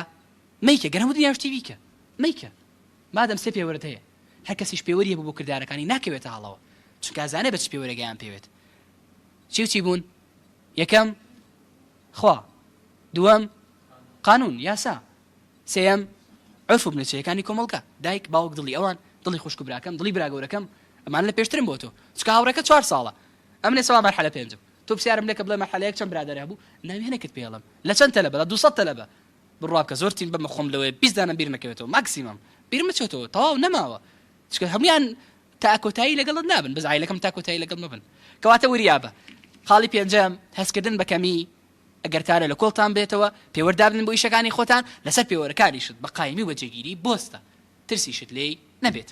مەیکە گەر هەموو دنیا شتی بیکە مەیکە مادەم سێ پێوەرت هەیە هەر کەسیش پێوەریە بۆ کردارەکانی ناکەوێتە هەڵەوە چونکە ئازانێ بە چ پێوەرەگەیان پێوێت چی بوون یەکەم خوا دووەم قانون یاسا سێەم عرف و بنەچەکانی کۆمەڵگە دایک باوک دڵی ئەوان دڵی خوشک و براکەم دڵی براگەورەکەم ئەمان لە پێشترم بۆ تۆ چکە هاوڕێکە 4 ساڵە ئەم لێ سەوا مەرحەلە پێنجم تۆ پرسیارم لێکە بڵێ مەرحەلەیەک چەند برادەرە بوو ناوێنێکت پێڵم لە چەند تەلەبە لە 200 تەلەبە بڕوا بکە زۆرتین بەمە خۆم لەوەی 20 دانم بیر نەکەوێتەوە ماکسیمم بیر مەچێتەوە تەواو نەماوە چکە هەمویان تاکۆتایی لەگەڵت نابن بەس عایلەکەم تاکۆتایی لەگەڵ مەبن کەواتە وریابە خاڵی پێنجەم هەستکردن بە کەمی ئەگەر کارە لە کۆڵتان بێتەوە پێوەردابن بۆ ئیشەکانی خۆتان لەسەر پێوەرەکانیشت بە قایمی و بەجێگیری بۆستە ترسیشت لێی نەبێت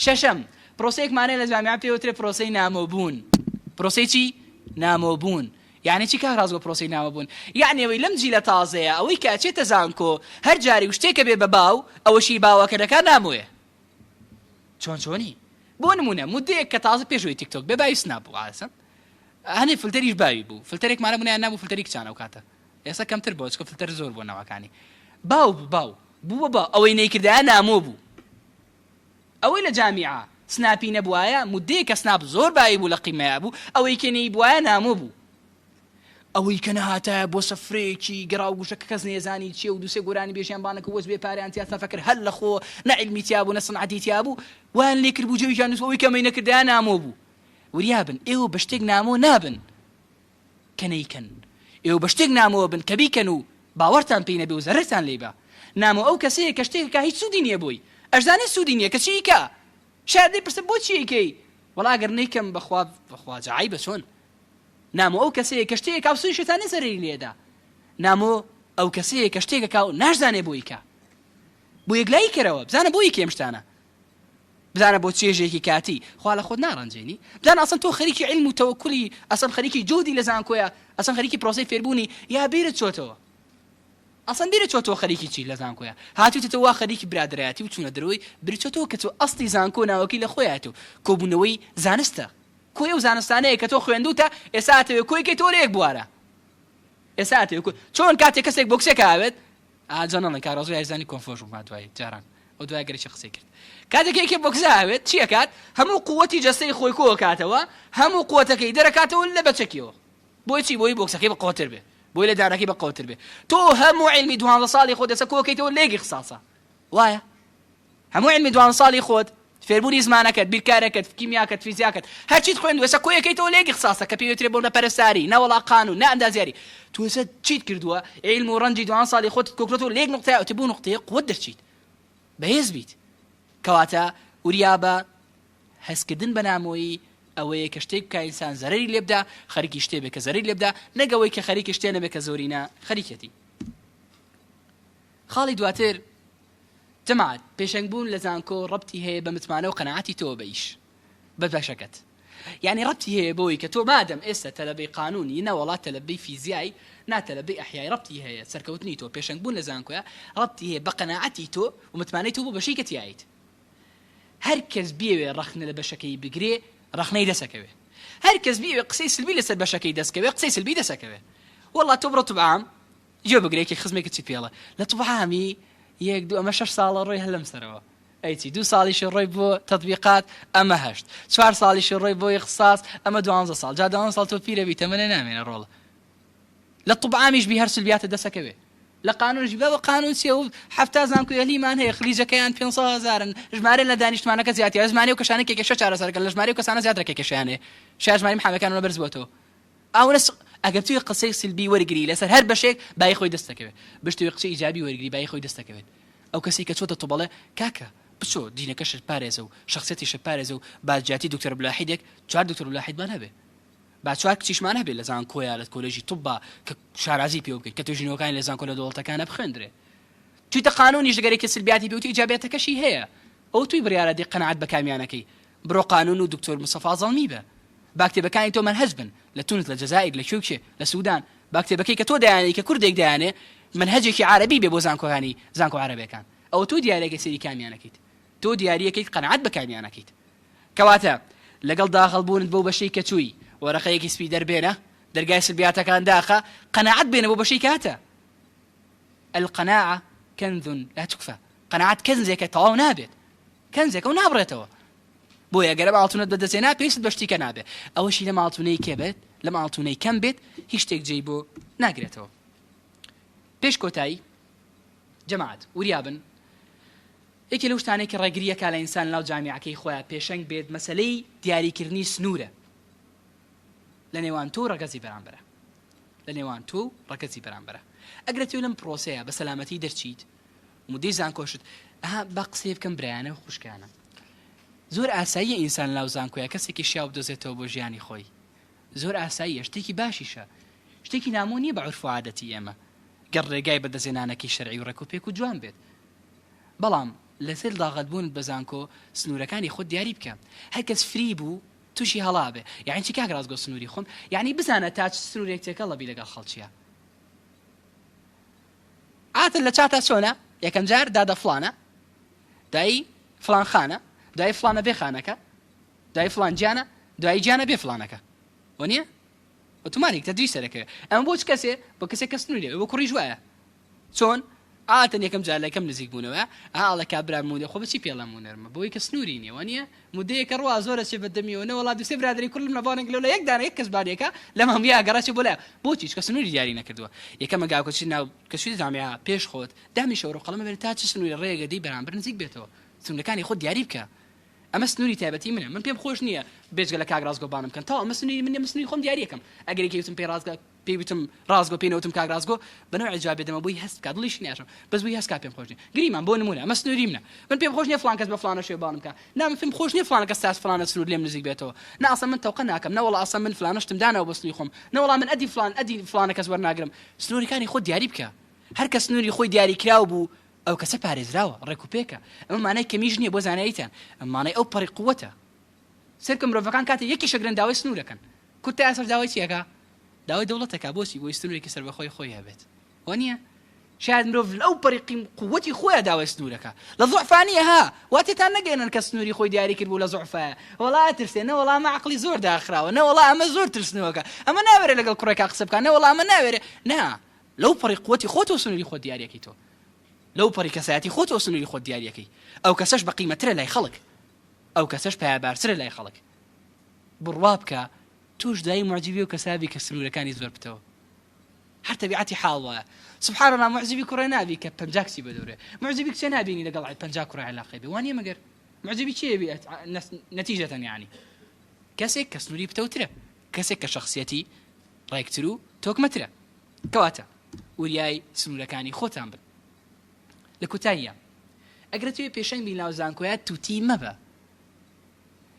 شەشەم پرۆسەیەکمانەیە لە جامیعە پێوترێ پرۆسەی نامۆبوون پرۆسەی چی نامۆبوون یعنی چی کار ڕازگۆ پرۆسەی نامۆبوون یعنی ئەوەی لەم جیلە تازەیە ئەوەی کاچێتە زانکۆ هەر جاری و شتێکە بێ بە باو ئەوەشی باوەکەرەکە نامۆیە چۆنی بۆ نمونە مودەیەک کە تازە پێشوەی تیکتۆک بێ باوی سناپ بوو ئاسن هەنێ فلتەریش باوی بوو فلتەرێکمانە بوونیان نابوو فلتەری کچانە و کاتە ئێستا کەمتر بۆ چکە فلتەر زۆر بۆ ناوەکانی باو بوو بە ئەوەی نەیکردایە نامۆ بوو ئەوەی لە جامیعە سناپی نەبوایە مودەیە کە سناپ زۆر باوی بوو لە قیمەیە بوو ئەوەی کە نەی بوایە نامۆ بوو ئەوەی کە نەهاتایە بۆ سەفرەیەکی گەڕاو گوشەکە کەس نێزانی چیە و دووسێ گۆرانی بێژیان بانەکە وەز بێ پاریان تیا تەفەکر هەر لە خۆ نەعیلمی تیا بوو نەسەنعەتی تیا بوو وان لێ کرد بوو جێویشان نووس ئەوەی کەمەی نەکردایە نامۆ بوو وریابن ئێوە بە شتێک نامۆ نابن کە نەیکەن ئێوە بە شتێک نامۆوە بن کە بیکەن و باوەڕتان پێی نەبێ و زەرەرتان لێبە نامۆ ئەو کەسەیە کە شتێکەکە هیچ سوودی نییە بۆی ئەشزانێ سوودی نییە کە چیکە شاید دەیپرسە بۆ چیەکەی وەڵا ئەگەر نەیکەم بەخوا جەعایبە چۆن نامۆ ئەو کەسەیە کە شتێک کاوسوی شێتانە زەرەری لێدا نامۆ ئەو کەسەیە کە شتێکەکە و ناشزانێ بۆی کە بۆ یەکلایی کەرەوە بزانە بۆی کێم شتانە بزانە بۆ چێژێکی کاتی خوا لە خۆت ناڕەنجێنی بزانە ئەسەن تۆ خەریکی عیلم و تەوەکولی ئەسەن خەریکی جۆدی لە زانکۆیە ئەسەن خەریکی پرۆسەی فێربوونی یا بیرت چۆتەوە ئەسەن بیرت چۆتەوە خەریکی چی لە زانکۆیە هاتوویتەوە خەریکی برادرایەتی و چوونە دەرەوەی برچۆتەوە کە تۆ ئەسڵی زانکۆ ناوەکی لە خۆیاتەوە کۆبوونەوەی زانستە کۆی و زانستانەیە کە تۆ خوێندوتە ئێستا هاتەوێ کۆیکەی تۆ لێک بوارە ئێستا هاتەوێ چۆن کاتێک کەسێک بۆکسێک ئاوێت ئاجانەڵێن کارۆزۆی هایزانی کۆنفۆژ بوو دوای جاران ئەو دوای گەرەی قسەی کرد کاتێک یەکێ بۆکساوێت چیە کات هەموو قووەتی جەستەی خۆی کۆ کاتەوە هەموو قووەتەکەی دەرەکاتەوە لە بەچەکیەوە بۆی بۆی بۆکسەکەی بە قوتر بێ بۆی لە دارەکەی بە قوتر بێ تۆ هەموو عیلمی 12 ساڵی خۆت دەسە کۆکەیتەوە لێگی قساسە وایە هەموو عیلمی 12 ساڵی خۆت فێربوونی زمانەکەت بیرکارەکەت کیمیاکەت فیزیاکەت هەرچیت خوێندووە ئێستا کۆیەکەیتەوە لێگی قساسە کە پێویسترێ بۆ نە پەرستاری نەوەڵا قانون نە ئەندازیاری تو ئێستا چیت کردووە عیلم و ڕەنجی 12 ساڵی خۆت کۆکرێتەوە لێک نقطەیە ئەوتە بۆ نقطەیە قوت دەرچیت بەهێز بیت کەواتە وریابە هەستکردن بە نامۆیی ئەوەیە کە شتێک بکە ئینسان زەرەری لێبدا خەریکی شتێ بێ کە زەرەری لێبدا نەگەوەی کە خەریکی شتێ نەبێ کە زۆرینە خەریکەتی خاڵی دواتر جەماعەت پێشەنگبوون لە زانکۆ ڕەبتی هەیە بە متمانە و قەناعەتی تۆ بە ئیش بە بەشەکەت یعنی ڕەبتی هەیە بۆی کە تۆ مادەم ئێستا تەلەبەی قانونی نەوەڵات تەلەبەی فیزیایی ناتەلەبەی ئەحیای ڕەبتی هەیە سەرکەوتنی تۆ پێشەنگبوون لە زانکۆیە ڕەبتی هەیە بە قەناعەتی تۆ و متمانەی تۆ بۆ بەشەی کە تیایت هەر کەس بیەوێ ڕەخنە لە بەشەکەی بگرێ ڕەخنەی دەسەکەوێ هەر کەس بیەوێ قسەی سلبی لەسەر بەشەکەی دەستکەوێ قسەی سلبی دەسەکەوێ وەڵا تۆ بڕۆ توبعام جێ بگرێکی خزمێکی چی پێڵە لە توبعامی یەک دوو ئەمە 6 ساڵە ڕۆی هەلم سەرەوە ئەیچی 2 ساڵیشی ڕۆی بۆ تەطبیقات ئەمە 8 4 ساڵیشی ڕۆی بۆ اختصاص ئەمە 12 ساڵ جا 12 ساڵ تۆ پیرە بیتە منە نامێنە ڕۆڵە لە توبعامیش بی هەر سلبیاتە دەسەکەوێ لە قانونش بەوە قانون چیە و هەفتا زانکۆ یەلیمان هەیە خلیجەکەیان 500,000 ژمارە لە دانیشتمانەکە زیاتیە ژمارە و کەشانە کێکێشە 400 لە ژمارە و کەسانە زیاترە کێکێشیانێ ژمارە محامەکانەوە بەرز بۆتەوە ئەوەس ئەگەر توی قسەی سلبی وەرگری لەسەر هەر بەشێک بای خۆی دەستەکەوێت بشتوی قسەی ئیجابی وەرگری بای خۆی دەستەکەوێت ئەو کەسی کە چۆتە توبەڵێ کاکە بچۆ دینەکەشت پارێزە و شخصیەتیشت پارێزە و باجاتی دکتۆر بلاحیدێک 4 دکتۆر بلاحیدمان هەبێ با 4 کچیشمان هەبێت لە زانکۆیە لە کۆلێژی توبا کە شارازی پێ بکەیت کە توێژینەوەکانی لە زانکۆ لە دەوڵەتەکانە بخوێندرێ توی قانونیش دەگەرێکی سلبیاتی بێ و ئیجابیاتەکەشی هەیە ئەو توی بڕیارە دی قەناعەت بە کامیانەکەی بڕۆ قانون و دکتۆر مستەفا زەڵمی بە با کتێبەکانی تۆ منهەج بن لە تونس لە جەزائیر لە کوێکێ لە سوودان با کتێبەکەی کە تۆ دەیانەی کە کوردێک دەیانێ منهەجێکی عەرەبی بێ بۆ زانکۆیانی زانکۆ عەرەبیەکان ئەو تۆ دیارێکی سەری کامیانەکەیت تۆ دیاریەکەیت قەناعەت بە کامیانەکەیت کەواتە لەگەڵ داخەڵبوونت بۆ بەشەی کە چووی وەرەقەیەکی سپی دەربێنە دەرگای سلبیاتەکان داخە قەناعەت بێنە بۆ بەشەی کاتە القەناعە كنز لا تكفى قەناعەت کەنزێکە تەواو نابێت کەنزێکە و نابڕێتەوە بۆیە گەرە ماڵتونت بەدەستێنا پێویست بەشتیکە نابێت ئەوەشی لە ماڵتونەی کێ بێت لە ماڵتونەی کەم بێت هیچ شتێک جێی بۆ ناگرێتەوە. پێش کۆتایی جەماعەت وریابن یەکێ لەو شتانەی کە ڕێگریەکە لە ئینسان لەناو جامیعەکەی خۆیان پێشەنگ بێت مەسەلەی دیاریکردنی سنوورە لە نێوان تۆ ڕەگەزی بەرامبەرە لە نێوان تۆ ڕەگەزی بەرامبەرە. ئەگرە تۆ لەم پرۆسەیە بە سەلامەتی دەرچیت مودەی زانکۆشت بە قسەی بکەم برایانە و خوشکانە زۆر ئاساییە ئینسان لاو زانکۆیە کەسێکی شیاو بدۆزێتەوە بۆ ژیانی خۆی زۆر ئاساییە شتێکی باشیشە شتێکی نامۆ نیە بە عورف و عادەتی ئێمە گەر ڕێگای بەدەزێنانەکەی شەرعی و ڕێک و پێک و جوان بێت. بەڵام لەسەر داغەتبوونت بە زانکۆ سنوورەکانی خۆت دیاری بکە. هەر کەس فری بوو تووشی هەڵا بێ یعنی چی کاک ڕازگۆ سنووری خۆم یعنی بزانە تا سنوورێک تێکەڵ بی لەگەڵ خەڵکیە. ئاتر لە چاتە چۆنە یەکەم جار دادە فلانە دایی فلان خانە دوای فلانە بێ خانەکە دوای فلان گیانە دوای گیانە بێ فلانەکە وە نییە ئۆتۆماتیک تەدوی سەرەکەوێت. ئەمە بۆ چ کەسێ بۆ کەسێک کە سنووری بۆ کوڕی جوایە چۆن ئاتەن یەکەم جار لەکەم نزیک بوونەوە ئاڵە کابرا مودە خۆ بچی پێڵەم ونەرمە بۆی کە سنووری نیە وە نییە مودەیەکە ڕوا زۆرە چێ بەدەمیەوە وڵات دوسێ برادری کوردم لە بانێک لەو لە یەکدانە یەک کەس بارێکە لە مەمیا گەڕاچی بۆ لای بۆچی کە سنووری دیاری نەکردووە. یەکەمە گاوکەچی ناو کەسوی زامیا پێش خۆت دامی شەوڕ قەڵەمە بێت تا چ سنووری ڕێگە دی بەرامبەر نزیک بێتەوە سنوورەکانی خۆت دیاری بکە. ئەمە سنووری تایبەتی منە من پێم خۆش نییە بێجگە لە کاک ڕازگۆ بانم بکەن تا ئەمە سنووری منە سنووری خۆم دیاریەکەم ئەگەر یەکێوتم پێ ڕازگە پێوتم ڕازگۆ پێنەوتم کاک ڕازگۆ بەنەوەی جواب بێدەمە بۆی هەست بکات دڵیش ناشم بەس بۆی هەست پێم خۆش نییە گریمان بۆ نمونە ئەمە سنووری منە من پێم خۆش نییە فلان کەس بە فلانە شێ بانم بکە نام پێم خۆش نییە فلان کەس تاس فلانە سنوور لێم نزیک بێتەوە نا ئەسڵ من تەوقع ناکەم نەوەڵ ئەسڵ من فلانەشتم دانەوە بە سنووری خۆم نەوەڵا من ئەدی فلانە کەس وەرناگرم سنووریەکانی خۆت دیاری بکە. هەر کە سنووری خۆی دیاری کراو بوو ئەو کەسە پارێزراوە ڕێک و پێکە ئەمە مانای کەمیش نییە بۆ زاناییتان ئەم مانای ئەو پەڕی قووەتە. سەرکە مرۆڤەکان کاتێ یەکی شەگرن داوای سنوورەکەن کورتای ئاسەر داوای چیەکە داوای دەوڵەتەکە بۆچی بۆی سنوورێکی سەر بەخۆی خۆی هەبێت وە نییە شاید مرۆڤ لەو پەڕی قووەتی خۆیە داوای سنوورەکە لە زوعفانیە ها واتێتان نەگەێنن کە سنووری خۆی دیاری کرد بوو لە زوعفایە وەڵا ترسێ نەوەڵا ئەمە عەقڵی زۆر داخراوە نەوەڵا ئەمە زۆر ترسنەوەکە ئەمە ناوێرە لەگەڵ کوڕێکا قسە بکە نەوەڵا ئەمە ناوێرە نا لەو پەڕی قووەتی خۆتەوە سنووری خۆت دیاریەکەی تۆ لەو پەڕی کەسایەتی خۆتەوە سنووری خۆت دیاریەکەی ئەو کەسەش بە قیمەترە لای خەڵک ئەو کەسەش پایابارترە لای خەڵک بڕوا بکە توش دای معجبی و کەسابی کە سنوورەکانی زۆر بتەوە هەر تەبیعەتی حاڵ وایە سبحان الله معجبی کوڕە نابی کە پەنجا کچی بەدەورێ معجبی کچە نابینی لەگەڵ پەنجا کوڕە علاقەی بێ وانە مەگەر معجبی چیە بێت نەتیجەتەن یعنی کەسێک کە سنووری بتەوترە کەسێک کە شخصیەتی ڕێکتر و تۆکمەترە کەواتە وریای سنوورەکانی خۆتان بن. لە کوتاییە ئەگەر توێ پێشەنگ بین ناو زانکۆیە تووتی مەبە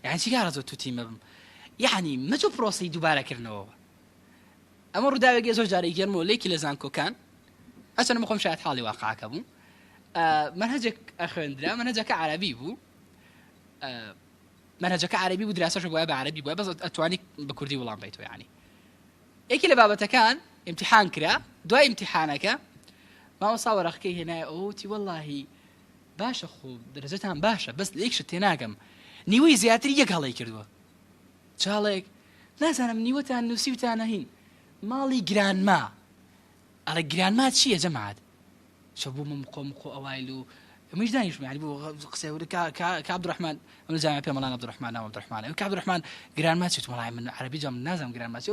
یعنی چیکارە زۆر تووتی مەبم یعنی مەجۆ پرۆسەی دووبارەکردنەوە ئەمە ڕووداوێکی زۆر جارێک گەرمەوە لێکی لە زانکۆکان ئەچەنە خۆم شاید حاڵی واقعەکە بوو منهجێک ئەخوێندرا منهجەکە عەرەبی بوو منهجەکە عەرەبی بوو دراسەش بۆیە بە عەرەبی بووە بەس ئەتوانی بە کوردی وەڵام بیتەوە یعنی یەکی لە بابەتەکان امتحان کرا دوای امتحانەکە مامۆستا وەرەقەکەی هێنایە ئەوتی وەڵڵاهی باشە خۆ دەرەجەتان باشە بەس لە یەکشت تێناگەم نیوەی زیاتر یەک هەڵەی کردووە چاڵێک نازانم نیوەتان نووسیوتانە هین ماڵی گرانما ئەڵێ گرانما چییە جەماعەت شە بوو من قۆم خۆ ئەوایل و ئەمەش دانیشتم یعنی بۆ قسەی کە عەبدوڕەحمان ئەمە جامعە پێم وەڵام عەبدوڕەحمان ناو عەبدوڕەحمانە کە عەبدوڕەحمان گرانما چێت وەڵای من عەرەبی جام نازانم گرانما چیە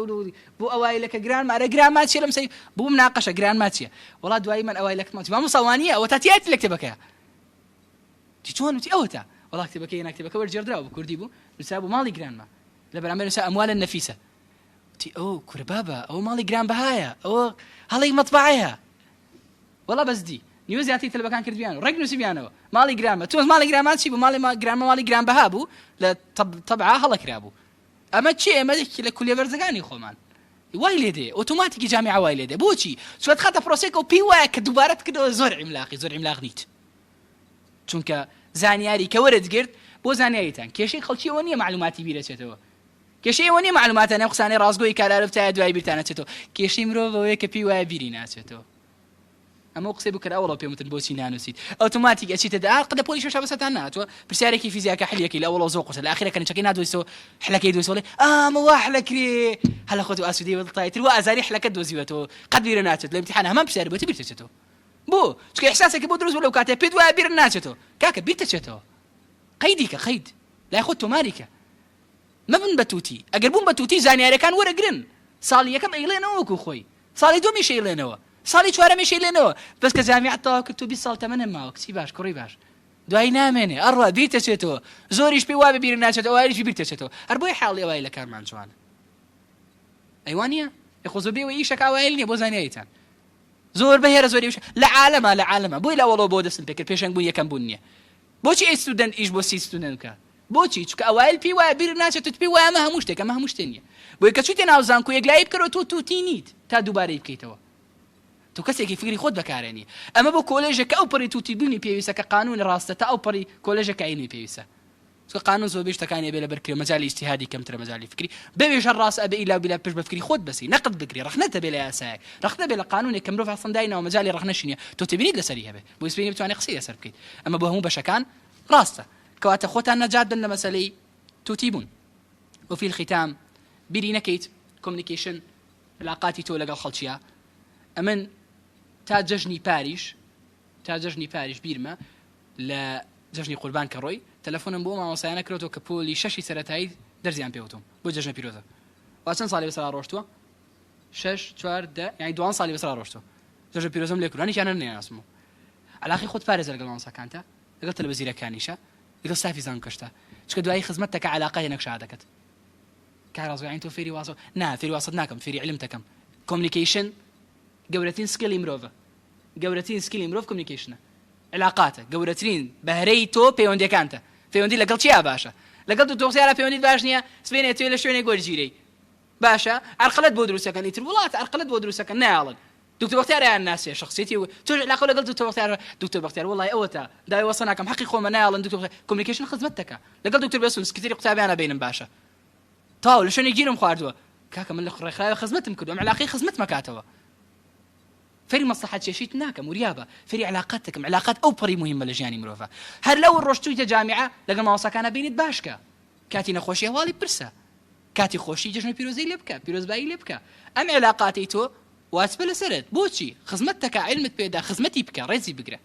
بۆ ئەوایلەکە گرانما ئەرە گرانما چیە لەم سەی بوو مناقەشە گرانما چییە وەڵا دوایی من ئەوایلەکەمەوتی مامۆستا وانییە ئەوە تا تیایەتی لە کتێبەکەیە چۆن وتی ئەوە تا وەڵا کتێبەکەی کتێبەکە وەرجێڕدراوە بە کوردی بوو نووسرا بوو ماڵی گرانما لە بەرامبەر نووسا ئەموالە نەفیسە وتی ئەو کورە بابە ئەوە ماڵی گرانبەهایە ئەوە هەڵەی مەطبعەیە وەڵا بەس دی نیوە زیاتری تەلەبەکان کردویانەوە ڕێک نووسیبیانەوە ماڵی گرانمە تۆز ماڵی گرانما چی بوو ماڵی گرانبەها بوو لە تەبعا هەڵەکرا بوو ئەمە چی ئێمە لە کولێ بەرزەکانی خۆمان وای لێ دێ ئۆتۆماتیکی جامیعە وای لێ دێ بۆچی چوات خاتە پرۆسێک و پێی وایە کە دووبارەت کردەوە زۆر عیملاق نیت چونکە زانیاری کە وەرەگرت بۆ زانیاریتان کێشەی خەڵکیەوە نییە معلوماتی بیرەچێتەوە کێشەیەوە نیە معلوماتە نێو قسانەی ڕازگۆی کارارفتایە دوای بیرتانەچێتەوە کێشەی مرۆڤەوەیە کە پێی وایە بیری ناچێتەوە ئەمە قسەی بکرا ئەوڵە پێمتن بۆچی نانووسیت ئۆتۆماتیک ئەچیتە دا قەدە پۆلیس شەشە بەسەتان ناتوە پرسیارێکی فیزیاکە حلیەکەی لە ئەوڵە زۆر قورسە لە ئاخیرەکە نچەکەی نادۆیسەوە حلەکەی دۆیسەوە ئەمە وا حلەکرێ هەڵە خۆت و ئاسوودەی وڵتایتر وا ئازاری حلەکە دۆزیوەتەوە قەت بیرە ناچێت لە امتحان هەمان پرسیار بۆتە بیرتەچێتەوە بۆ چکە ئیحساسێکی بۆ دروست بوو لەو کاتێ پێت وایە بیر ناچێتەوە کاکە بیرتەچێتەوە قەیدیکە قەید لای خۆت تۆماریکە مەبن بە تووتی ئەگەر بوون بە تووتی زانیاریەکان وەرەگرن ساڵی یەکەم ئەیڵێنەوە وەکو خۆی ساڵی دووەمیش ئەیڵێنەوە ساڵی چوارەمیش ئەیڵێنەوە بەس کە جامیعەت تەواو کرد تو 20 ساڵ تەمەنم ماوە کچی باش کوڕی باش دوای نامێنێ ئەڕوا بیر دەچێتەوە زۆریش پێی وا بیر ناچێتەوە ئەوایشی بیر دەچێتەوە هەر بۆی حاڵی ئەوای لە کارمان جوانە ئەیوان نییە خۆ زۆر بێەوە ئیشەکە ئەوایل نییە بۆ زانیاریتان زۆر بەهێرە زۆری لە عالەمە بۆی لاوەڵەوە بۆ دەستم پێکرد پێشەنگ بوون یەکەم بوون نییە بۆچی ئەی ستودەنت ئیش بۆ سی ستودەنت بکە بۆچی چونکە ئەوایل پێی وایە بیر ناچێت پێی وایە ئەمە هەموو شتێک ئەمە هەموو شتێ نییە بۆی کە چوویتە ناو زانکۆ یەکلایی بکەرەوە تۆ تووتی نیت تا دووبارەی بکەیتەوە تو کەسێکی فکری خۆت بەکارێنی ئەمە بۆ کۆلێژێک ئەو پەڕی تووتی بوونی پێویستە کە قانون ڕاستە تا ئەو پەڕی کۆلێژێک عینی پێویستە چونکە قانون زۆر شتەکانی بێ لە بەرکرێ مەجالی ئیجتیهادی کەمترە مەجالی فکری بەوێژە ڕاست ئەبێ ئیلا بلا پێش بە فکری خۆت بەسی نەقد بگری ڕەخنەتە بێ لە یاسایەک ڕەخنە بێ لە قانونێک کە مرۆڤ ئەسڵ داینەوە مەجالی ڕەخنەشی نییە تۆ تبینیت لەسەری هەبێ بۆ سبەی بتوانێت قسەی لەسەر بکەیت ئەمە بۆ هەموو بەشەکان ڕاستە کەواتە خۆتان نەجات بن لە مەسەلەی تووتی بوون وفي الختام بیری نەکەیت کۆمونیکیشن علاقاتی تۆ لەگەڵ خەڵکیە ئەمن تا جەژنی پاریش بیرمە لە جەژنی قوربان کە ڕۆی تەلەفۆنم بۆ مامۆسایانە کردەوە کە پۆلی 6 سەرەتایی دەرزیان پێوتم بۆ جەژنە پیرۆزە وا چەند ساڵی بەسەرا ڕۆشتووە 6 4 10 یعنی 2 ساڵی بەسەرا ڕۆشتووە جەژنە پیرۆزەم لێ کردوانی یانە نێناسمەوە علاقی خۆت پارێزە لەگەڵ مامۆساکانتە لەگەڵ تەلەڤیزیونەکانیشە لەگەڵ سافی زانکۆشتە چکە دوایی خزمەتەکە علاقە هێنە شا دەکەت کارازگاین تۆ فێری واسە نا فێری واسەت ناکەم فێری علم دەکەم کۆمونیکیشن گەورەترین سکیلی مرۆڤە گەورەترین سکیلی مرۆڤ کۆمونیکیشنە علاقاتە گەورەترین بەهرەی تۆ پەیوەندیەکانتە پەیوەندی لەگەڵ چیا باشە لەگەڵ دکتۆرسیارە پەیوەندیت باش نییە سبێنێت توێ لە شوێنێک گۆرجیرەی باشە عرقلت بۆ دروستەکەن ئیتر وڵات عرقلت بۆ دروستەکەن ناڵن دکتۆر بەختیاریان ناسێ شخصیەتی تۆ علاقە لەگەڵ دکتۆر بەختیار وڵای ئەوەتە داوای وەسە ناکەم حەقی خۆمە ناڵن دکتۆر کۆمونیکیشن خزمەت دەکە لەگەڵ دکتۆر بەسون سکرتێری قوتابیانە بینم باشە تاو لە شوێنێک گیرم خواردووە کاکە من لە ڕێکخراوە خزمەتم کردو ئەم علاقەی خزمەت مەکاتەوە فێری مەسلحەت چێشیت ناکەم وریابە فێری علاقات دەکەم علاقات ئەو پەڕی مهمە لە ژیانی مرۆڤە هەر لەو ڕۆژتوویتە جامیعە لەگەڵ مامۆساکانە بینیت باشکە کاتی نەخۆشی هەواڵی پرسە کاتی خۆشی جەژنە پیرۆزەی لێ بکە پیرۆزبایی لێ بکە ئەم علاقاتی تۆ واسبە لەسەرت بۆچی خزمەت دەکە علمت پێدا خزمەتی بکە ڕێزی بگرە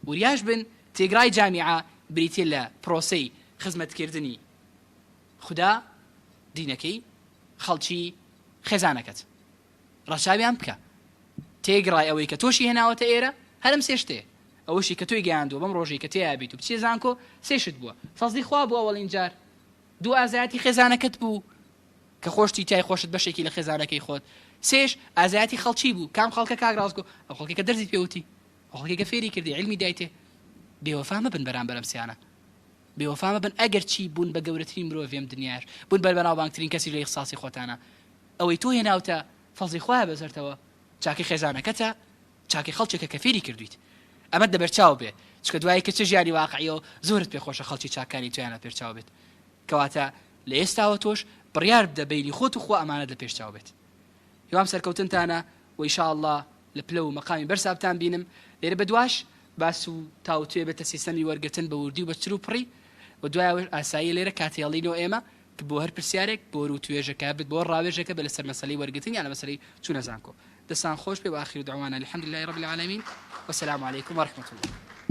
وریاش بن تێگرای جامیعە بریتێ لە پرۆسەی خزمەتکردنی خدا دینەکەی خەڵکی خێزانەکەت ڕەچاویان بکە تێگڕای ئەوەی کە تۆشی هێناوەتە ئێرە هەرم سێشتێ ئەوەشی کە توی گەیاندووە بەم ڕۆژی کە تێیابیت و بچێ زانکۆ سێشت بووە فەزلی خوا بوو ئەوەڵین جار دوو ئازایەتی خێزانەکەت بوو کە خۆشتی تای خۆشت بەشێکی لە خێزانەکەی خۆت سێش ئازایەتی خەڵکی بوو کام خەڵکە کاگرازگۆ ئەو خەڵکی کە دەرزی پێوتی ئەو خەڵکی کە فێری کردی علمی دایتێ بێوەفا مەبن بەرامبەر ئەم سیانە بێوەفا مەبن ئەگەر چی بوون بە گەورەترین مرۆڤ دنیاش بوون بەناوبانگترین کەسی لە ئیخساسی خۆتانە ئەوەی تۆ هێناوتە فەزلی خوایە بەسەرتەوە چاکی خێزانەکەتە چاکی خەڵکێکە کە فێری کردویت ئەمە دەبەرچاو بێ چکە دوایی کە چ ژیانی واقعیەوە زۆرت پێخۆشە خەڵکی چاکانی تویانە پێشچاو بێت کەواتە لە ئێستاوە تۆش بڕیار بدە بینی خۆت و خۆ ئەمانەت لە پێشچاو بێت هیوام سەرکەوتنتانە و ئینشاءالله لە پلە و مەقامی بەرسابتان بینم لێرە بەدواش باس و تاوتوێ بێتە سیستەمی وەرگرتن بە وردی و بە چر و پڕی و دوایەوە ئاسایی لێرە کاتێڵینەوە ئێمە کە بۆ هەر پرسیارێک بۆ ڕوو توێژەکە بێت بۆ ڕاوێژەکە بە لەسەر مەسەلەی وەرگرتن یان لە مەسەلەی چوونە زانکۆ دەستان خۆش بێ و ئاخر دعوانا الحمد لله رب العالمين والسلام عليكم ورحمة الله